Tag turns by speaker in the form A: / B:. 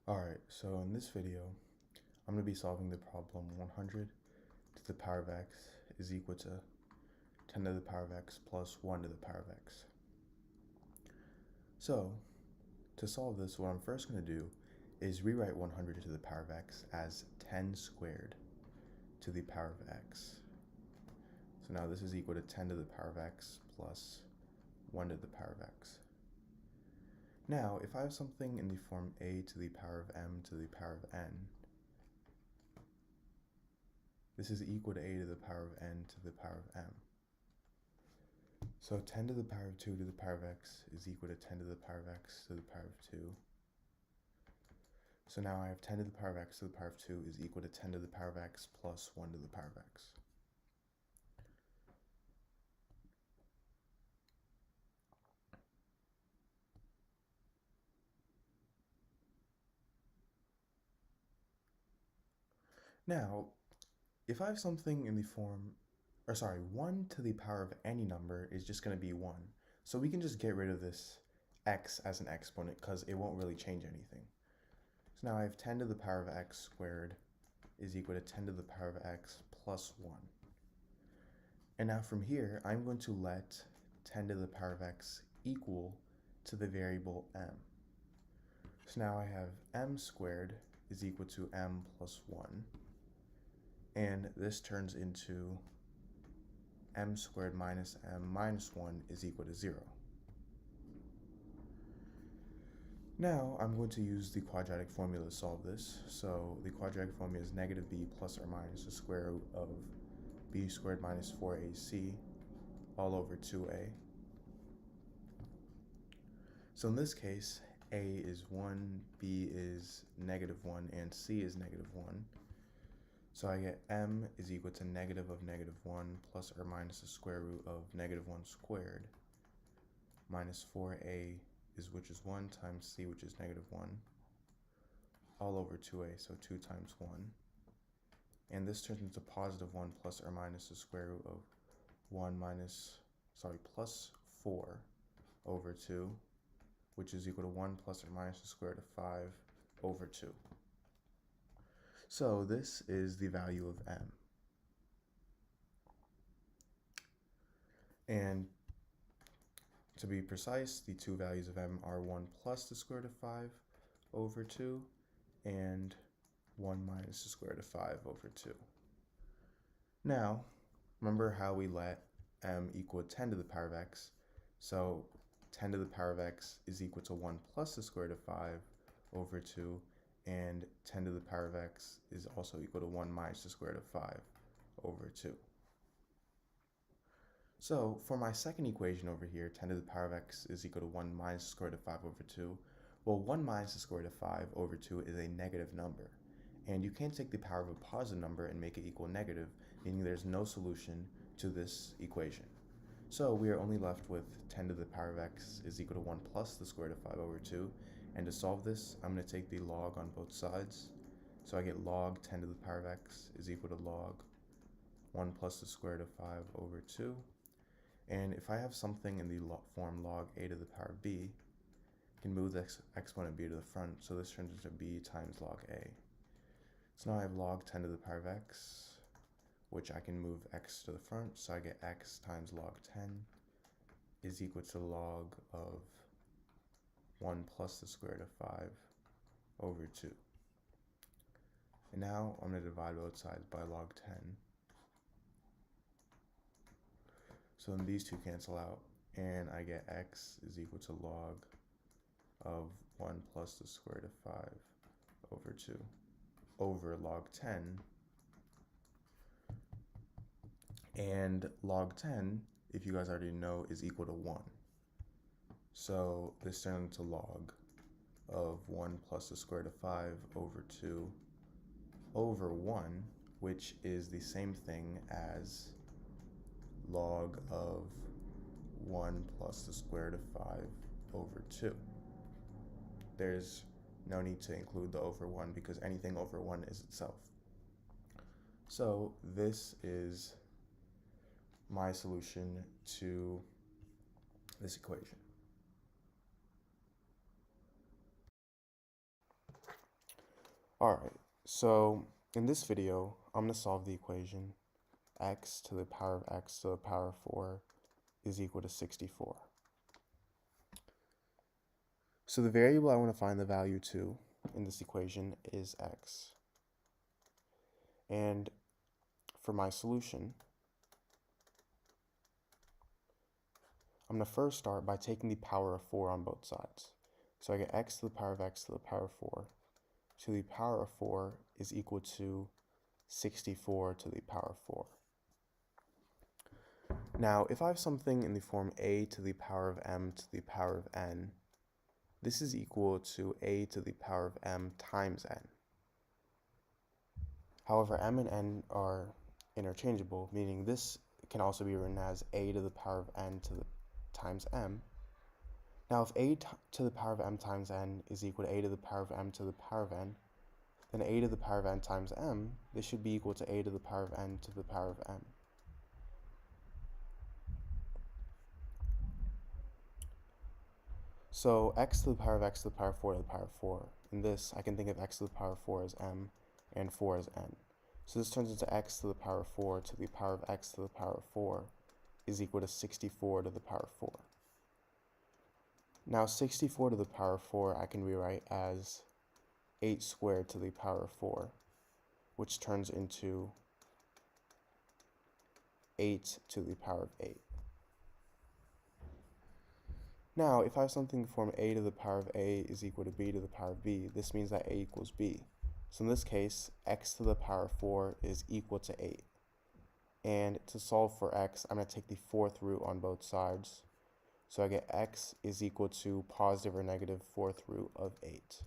A: Alright, so in this video, I'm going to be solving the problem 100 to the power of x is equal to 10 to the power of x plus 1 to the power of x. So, to solve this, what I'm first going to do is rewrite 100 to the power of x as 10 squared to the power of x. So now this is equal to 10 to the power of x plus 1 to the power of x. Now, if I have something in the form a to the power of m to the power of n, this is equal to a to the power of n to the power of m. So 10 to the power of 2 to the power of x is equal to 10 to the power of x to the power of 2. So now I have 10 to the power of x to the power of 2 is equal to 10 to the power of x plus 1 to the power of x. Now, if I have something in the form, 1 to the power of any number is just going to be 1. So we can just get rid of this x as an exponent because it won't really change anything. So now I have 10 to the power of x squared is equal to 10 to the power of x plus 1. And now from here, I'm going to let 10 to the power of x equal to the variable m. So now I have m squared is equal to m plus 1. And this turns into m squared minus m minus 1 is equal to 0. Now I'm going to use the quadratic formula to solve this. So the quadratic formula is negative b plus or minus the square root of b squared minus 4ac all over 2a. So in this case, a is 1, b is negative 1, and c is negative 1. So I get m is equal to negative of negative 1 plus or minus the square root of negative 1 squared minus 4a which is 1 times c, which is negative 1, all over 2a, so 2 times 1. And this turns into positive 1 plus or minus the square root of plus 4 over 2, which is equal to 1 plus or minus the square root of 5 over 2. So this is the value of m. And to be precise, the two values of m are 1 plus the square root of 5 over 2 and 1 minus the square root of 5 over 2. Now, remember how we let m equal 10 to the power of x. So 10 to the power of x is equal to 1 plus the square root of 5 over 2, and 10 to the power of x is also equal to 1 minus the square root of 5 over 2. So for my second equation over here, 10 to the power of x is equal to 1 minus the square root of 5 over 2. Well, 1 minus the square root of 5 over 2 is a negative number. And you can't take the power of a positive number and make it equal negative, meaning there's no solution to this equation. So we are only left with 10 to the power of x is equal to 1 plus the square root of 5 over 2. And to solve this, I'm going to take the log on both sides. So I get log 10 to the power of x is equal to log 1 plus the square root of 5 over 2. And if I have something in the form log a to the power of b, I can move the exponent b to the front, so this turns into b times log a. So now I have log 10 to the power of x, which I can move x to the front, so I get x times log 10 is equal to log of 1 plus the square root of 5 over 2. And now I'm going to divide both sides by log 10. So then these two cancel out, and I get x is equal to log of 1 plus the square root of 5 over 2 over log 10. And log 10, if you guys already know, is equal to 1. So this turns into log of 1 plus the square root of 5 over 2 over 1, which is the same thing as log of 1 plus the square root of 5 over 2. There's no need to include the over 1 because anything over 1 is itself. So this is my solution to this equation. Alright, so in this video, I'm going to solve the equation x to the power of x to the power of 4 is equal to 64. So the variable I want to find the value to in this equation is x. And for my solution, I'm going to first start by taking the power of 4 on both sides. So I get x to the power of x to the power of 4 to the power of 4 is equal to 64 to the power of 4. Now, if I have something in the form a to the power of m to the power of n, this is equal to a to the power of m times n. However, m and n are interchangeable, meaning this can also be written as a to the power of n to the times m. Now, if a to the power of m times n is equal to a to the power of m to the power of n, then a to the power of n times m, this should be equal to a to the power of n to the power of m. So x to the power of x to the power of 4 to the power of 4. In this, I can think of x to the power of 4 as m and 4 as n. So this turns into x to the power of 4 to the power of x to the power of 4 is equal to 64 to the power of 4. Now 64 to the power of 4 I can rewrite as 8 squared to the power of 4, which turns into 8 to the power of 8. Now, if I have something in the form a to the power of a is equal to b to the power of b, this means that a equals b. So in this case, x to the power of 4 is equal to 8. And to solve for x, I'm going to take the fourth root on both sides. So I get x is equal to positive or negative fourth root of 8.